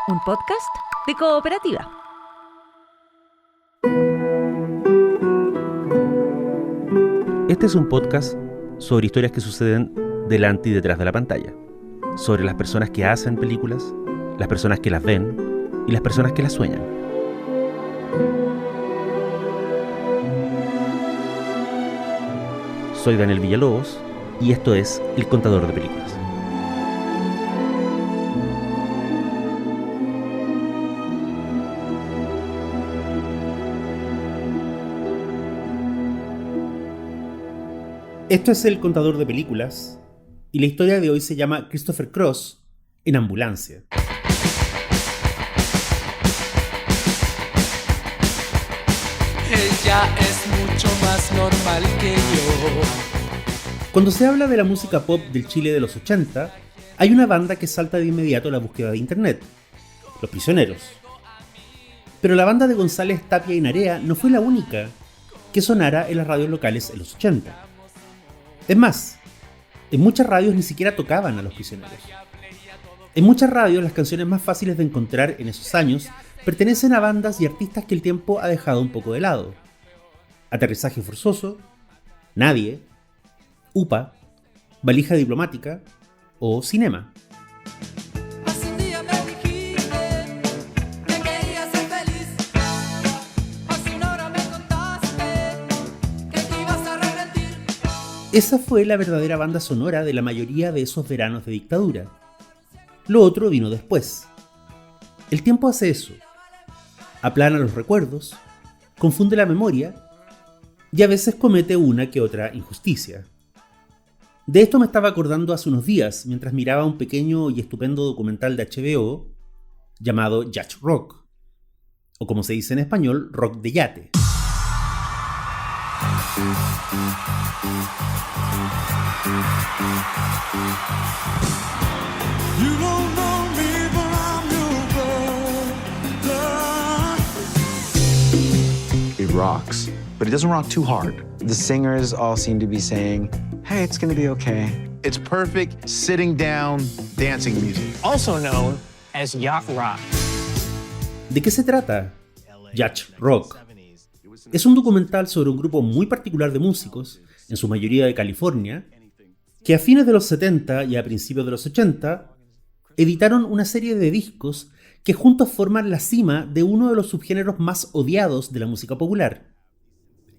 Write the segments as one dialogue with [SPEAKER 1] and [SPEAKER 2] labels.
[SPEAKER 1] un podcast de Cooperativa.
[SPEAKER 2] Este es un podcast sobre historias que suceden delante y detrás de la pantalla, sobre las personas que hacen películas, las personas que las ven y las personas que las sueñan. Soy Daniel Villalobos y esto es El Contador de Películas. Esto es El Contador de Películas y la historia de hoy se llama Christopher Cross en ambulancia.
[SPEAKER 3] Ella es mucho más normal que yo.
[SPEAKER 2] Cuando se habla de la música pop del Chile de los 80, hay una banda que salta de inmediato a la búsqueda de internet: Los Prisioneros. Pero la banda de González, Tapia y Narea no fue la única que sonara en las radios locales en los 80. Es más, en muchas radios ni siquiera tocaban a Los Prisioneros. En muchas radios las canciones más fáciles de encontrar en esos años pertenecen a bandas y artistas que el tiempo ha dejado un poco de lado: Aterrizaje Forzoso, Nadie, UPA, Valija Diplomática o Cinema. Esa fue la verdadera banda sonora de la mayoría de esos veranos de dictadura. Lo otro vino después. El tiempo hace eso: aplana los recuerdos, confunde la memoria y a veces comete una que otra injusticia. De esto me estaba acordando hace unos días mientras miraba un pequeño y estupendo documental de HBO llamado Yacht Rock, o como se dice en español, Rock de Yate.
[SPEAKER 4] It rocks, but it doesn't rock too hard. The singers all seem to be saying, hey, it's gonna be okay.
[SPEAKER 5] It's perfect sitting down dancing music.
[SPEAKER 6] Also known as yacht rock.
[SPEAKER 2] ¿De qué se trata Yacht Rock? Es un documental sobre un grupo muy particular de músicos, en su mayoría de California, que a fines de los 70 y a principios de los 80 editaron una serie de discos que juntos forman la cima de uno de los subgéneros más odiados de la música popular: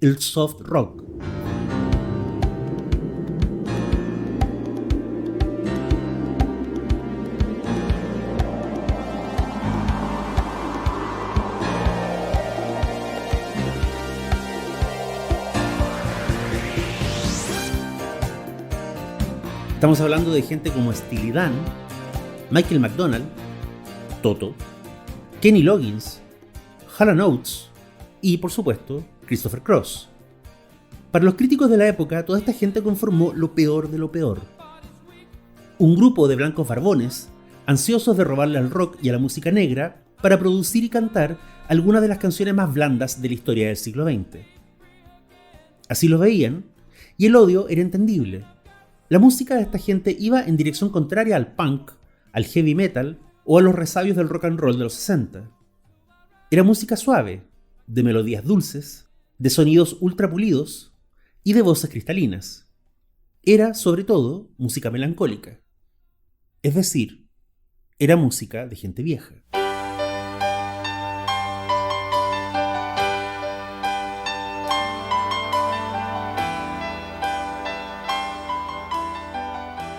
[SPEAKER 2] el soft rock. Estamos hablando de gente como Steely Dan, Michael McDonald, Toto, Kenny Loggins, Hall & Oates y, por supuesto, Christopher Cross. Para los críticos de la época, toda esta gente conformó lo peor de lo peor. Un grupo de blancos barbones, ansiosos de robarle al rock y a la música negra para producir y cantar algunas de las canciones más blandas de la historia del siglo XX. Así lo veían, y el odio era entendible. La música de esta gente iba en dirección contraria al punk, al heavy metal o a los resabios del rock and roll de los 60. Era música suave, de melodías dulces, de sonidos ultra pulidos y de voces cristalinas. Era, sobre todo, música melancólica. Es decir, era música de gente vieja.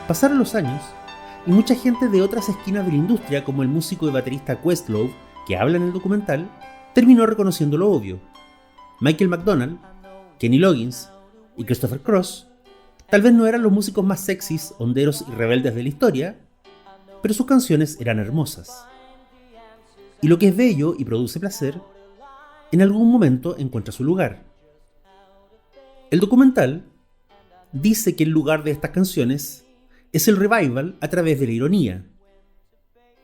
[SPEAKER 2] Pasaron los años y mucha gente de otras esquinas de la industria, como el músico y baterista Questlove, que habla en el documental, terminó reconociendo lo obvio. Michael McDonald, Kenny Loggins y Christopher Cross tal vez no eran los músicos más sexys, honderos y rebeldes de la historia, pero sus canciones eran hermosas. Y lo que es bello y produce placer, en algún momento encuentra su lugar. El documental dice que el lugar de estas canciones es el revival a través de la ironía.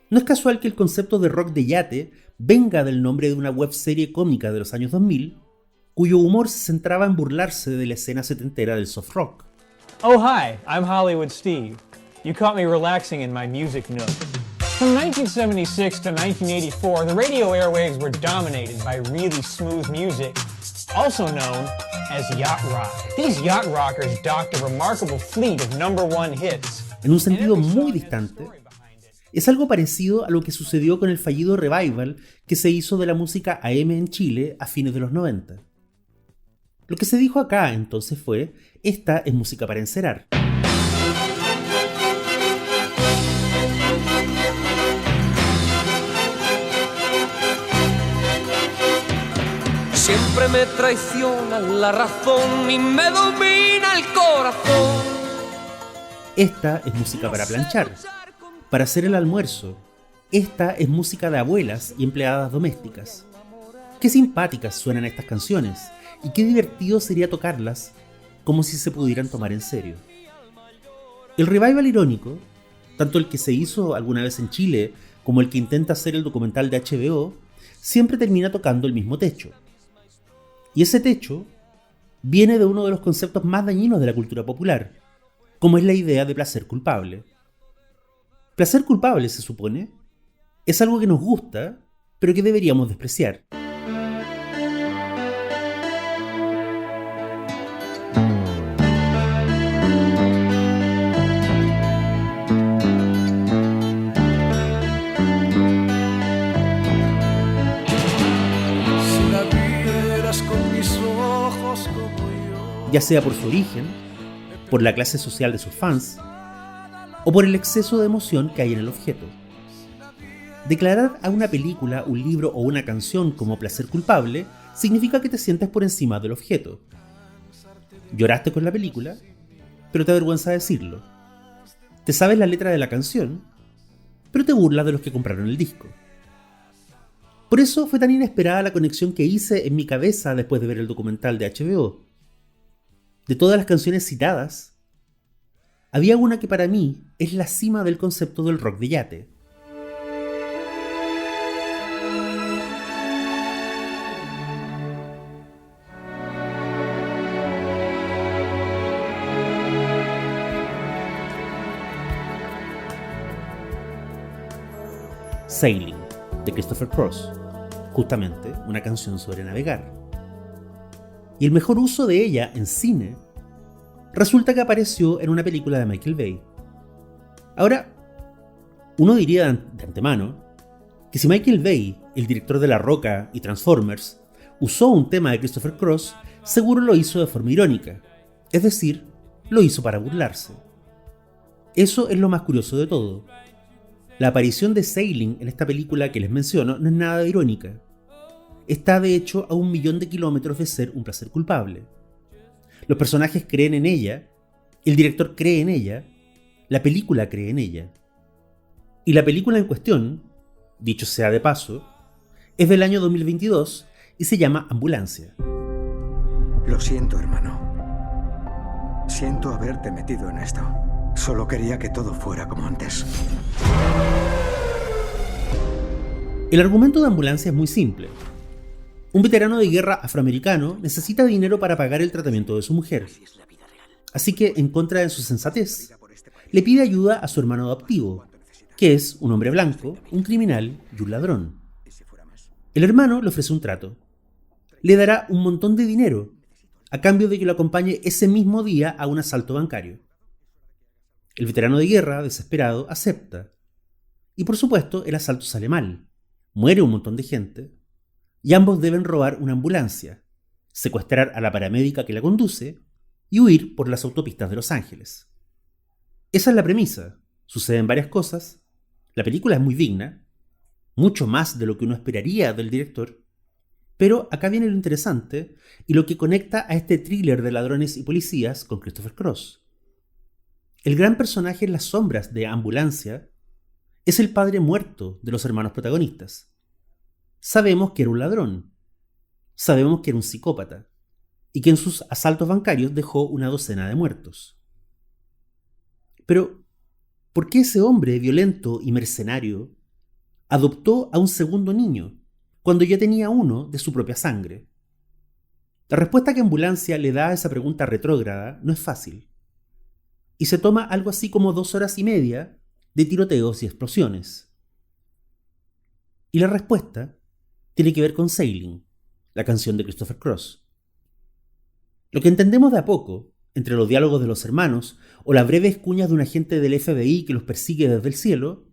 [SPEAKER 2] No es casual que el concepto de rock de yate venga del nombre de una webserie cómica de los años 2000, cuyo humor se centraba en burlarse de la escena setentera del soft rock.
[SPEAKER 6] Oh, hi, I'm Hollywood Steve. You caught me relaxing in my music nook. From 1976 to 1984, the radio airwaves were dominated by really smooth music, also known as yacht rock. These yacht rockers docked a remarkable fleet of #1 hits.
[SPEAKER 2] En un sentido muy distante, es algo parecido a lo que sucedió con el fallido revival que se hizo de la música AM en Chile a fines de los 90. Lo que se dijo acá entonces fue: esta es música para encerar.
[SPEAKER 3] Siempre me traiciona la razón y me domina el corazón.
[SPEAKER 2] Esta es música para planchar, para hacer el almuerzo. Esta es música de abuelas y empleadas domésticas. Qué simpáticas suenan estas canciones y qué divertido sería tocarlas como si se pudieran tomar en serio. El revival irónico, tanto el que se hizo alguna vez en Chile como el que intenta hacer el documental de HBO, siempre termina tocando el mismo techo. Y ese techo viene de uno de los conceptos más dañinos de la cultura popular, como es la idea de placer culpable. Placer culpable, se supone, es algo que nos gusta, pero que deberíamos despreciar. Ya sea por su origen, por la clase social de sus fans, o por el exceso de emoción que hay en el objeto. Declarar a una película, un libro o una canción como placer culpable significa que te sientes por encima del objeto. Lloraste con la película, pero te avergüenza decirlo. Te sabes la letra de la canción, pero te burlas de los que compraron el disco. Por eso fue tan inesperada la conexión que hice en mi cabeza después de ver el documental de HBO. De todas las canciones citadas, había una que para mí es la cima del concepto del rock de yate. Sailing, de Christopher Cross, justamente una canción sobre navegar. Y el mejor uso de ella en cine resulta que apareció en una película de Michael Bay. Ahora, uno diría de antemano que si Michael Bay, el director de La Roca y Transformers, usó un tema de Christopher Cross, seguro lo hizo de forma irónica, es decir, lo hizo para burlarse. Eso es lo más curioso de todo. La aparición de Sailing en esta película que les menciono no es nada irónica. Está de hecho a 1 millón de kilómetros de ser un placer culpable. Los personajes creen en ella, el director cree en ella, la película cree en ella. Y la película en cuestión, dicho sea de paso, es del año 2022 y se llama Ambulancia.
[SPEAKER 7] Lo siento, hermano. Siento haberte metido en esto. Solo quería que todo fuera como antes.
[SPEAKER 2] El argumento de Ambulancia es muy simple. Un veterano de guerra afroamericano necesita dinero para pagar el tratamiento de su mujer. Así que, en contra de su sensatez, le pide ayuda a su hermano adoptivo, que es un hombre blanco, un criminal y un ladrón. El hermano le ofrece un trato. Le dará un montón de dinero, a cambio de que lo acompañe ese mismo día a un asalto bancario. El veterano de guerra, desesperado, acepta. Y por supuesto, el asalto sale mal. Muere un montón de gente. Y ambos deben robar una ambulancia, secuestrar a la paramédica que la conduce y huir por las autopistas de Los Ángeles. Esa es la premisa. Suceden varias cosas. La película es muy digna, mucho más de lo que uno esperaría del director, pero acá viene lo interesante y lo que conecta a este thriller de ladrones y policías con Christopher Cross. El gran personaje en las sombras de Ambulancia es el padre muerto de los hermanos protagonistas. Sabemos que era un ladrón, sabemos que era un psicópata y que en sus asaltos bancarios dejó una docena de muertos. Pero, ¿por qué ese hombre violento y mercenario adoptó a un segundo niño cuando ya tenía uno de su propia sangre? La respuesta que Ambulancia le da a esa pregunta retrógrada no es fácil, y se toma algo así como 2 horas y media de tiroteos y explosiones. Y la respuesta tiene que ver con Sailing, la canción de Christopher Cross. Lo que entendemos de a poco, entre los diálogos de los hermanos o las breves cuñas de un agente del FBI que los persigue desde el cielo,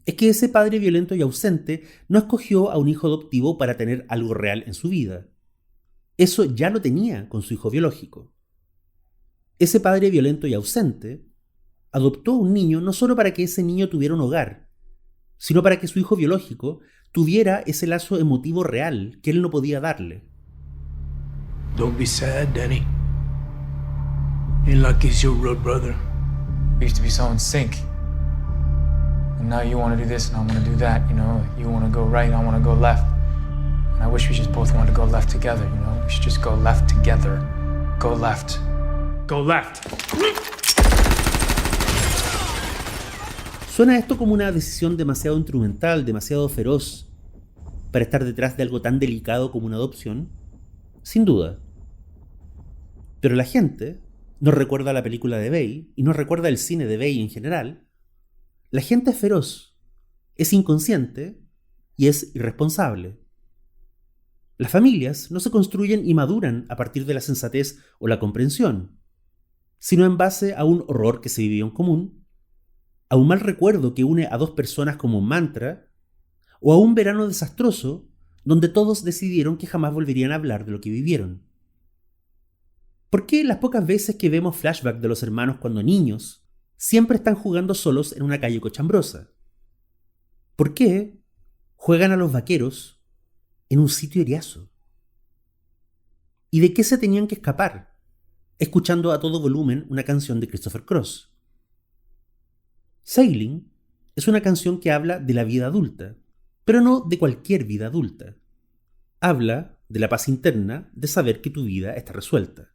[SPEAKER 2] es que ese padre violento y ausente no escogió a un hijo adoptivo para tener algo real en su vida. Eso ya lo tenía con su hijo biológico. Ese padre violento y ausente adoptó a un niño no solo para que ese niño tuviera un hogar, sino para que su hijo biológico tuviera ese lazo emotivo real que él no podía darle.
[SPEAKER 8] Don't be sad, Danny. Ain't like he's your real brother.
[SPEAKER 9] We used to be so in sync. And now you want to do this and I want to do that, you know? You want to go right and I want to go left. And I wish we just both wanted to go left together, you know? We should just go left together. Go left.
[SPEAKER 8] Go left.
[SPEAKER 2] Suena esto como una decisión demasiado instrumental, demasiado feroz, para estar detrás de algo tan delicado como una adopción. Sin duda. Pero la gente no recuerda la película de Bay y no recuerda el cine de Bay en general. La gente es feroz, es inconsciente y es irresponsable. Las familias no se construyen y maduran a partir de la sensatez o la comprensión, sino en base a un horror que se vivió en común, a un mal recuerdo que une a dos personas como un mantra, o a un verano desastroso donde todos decidieron que jamás volverían a hablar de lo que vivieron. ¿Por qué las pocas veces que vemos flashback de los hermanos cuando niños siempre están jugando solos en una calle cochambrosa? ¿Por qué juegan a los vaqueros en un sitio eriazo? ¿Y de qué se tenían que escapar escuchando a todo volumen una canción de Christopher Cross? Sailing es una canción que habla de la vida adulta, pero no de cualquier vida adulta. Habla de la paz interna de saber que tu vida está resuelta.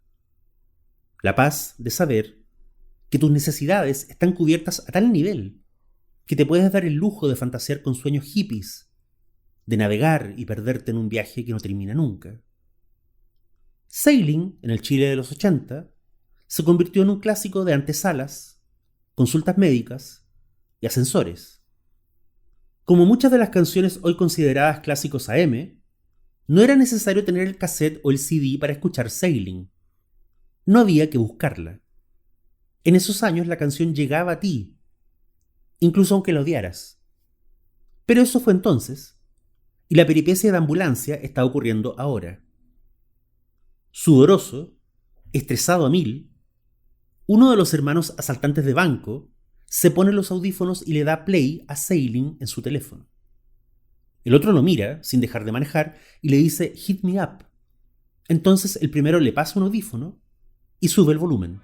[SPEAKER 2] La paz de saber que tus necesidades están cubiertas a tal nivel que te puedes dar el lujo de fantasear con sueños hippies, de navegar y perderte en un viaje que no termina nunca. Sailing, en el Chile de los 80, se convirtió en un clásico de antesalas, consultas médicas y ascensores. Como muchas de las canciones hoy consideradas clásicos AM, no era necesario tener el cassette o el CD para escuchar Sailing. No había que buscarla. En esos años la canción llegaba a ti, incluso aunque la odiaras. Pero eso fue entonces, y la peripecia de ambulancia está ocurriendo ahora. Sudoroso, estresado a mil, uno de los hermanos asaltantes de banco se pone los audífonos y le da play a Sailing en su teléfono. El otro lo mira, sin dejar de manejar, y le dice "Hit me up". Entonces el primero le pasa un audífono y sube el volumen.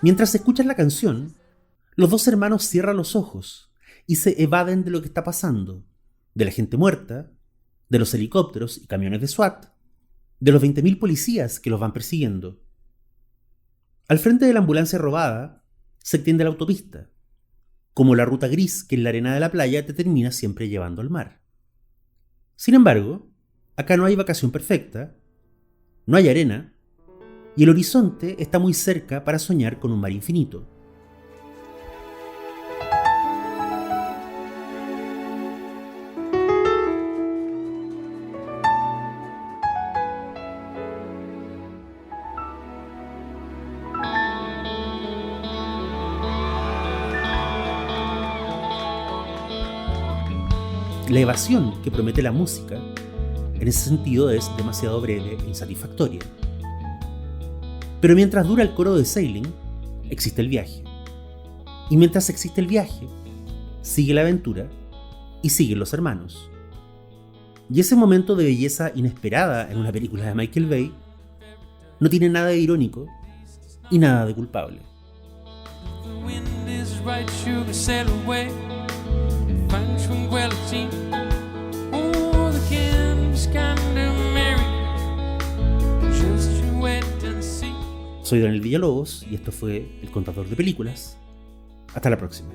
[SPEAKER 2] Mientras escuchan la canción, los dos hermanos cierran los ojos y se evaden de lo que está pasando, de la gente muerta, de los helicópteros y camiones de SWAT, de los 20.000 policías que los van persiguiendo. Al frente de la ambulancia robada se extiende la autopista, como la ruta gris que en la arena de la playa te termina siempre llevando al mar. Sin embargo, acá no hay vacación perfecta, no hay arena, y el horizonte está muy cerca para soñar con un mar infinito. La evasión que promete la música, en ese sentido, es demasiado breve e insatisfactoria. Pero mientras dura el coro de Sailing, existe el viaje. Y mientras existe el viaje, sigue la aventura y siguen los hermanos. Y ese momento de belleza inesperada en una película de Michael Bay no tiene nada de irónico y nada de culpable.
[SPEAKER 3] The wind is right, sugar, sail away.
[SPEAKER 2] Soy Daniel Villalobos y esto fue El Contador de Películas. Hasta la próxima.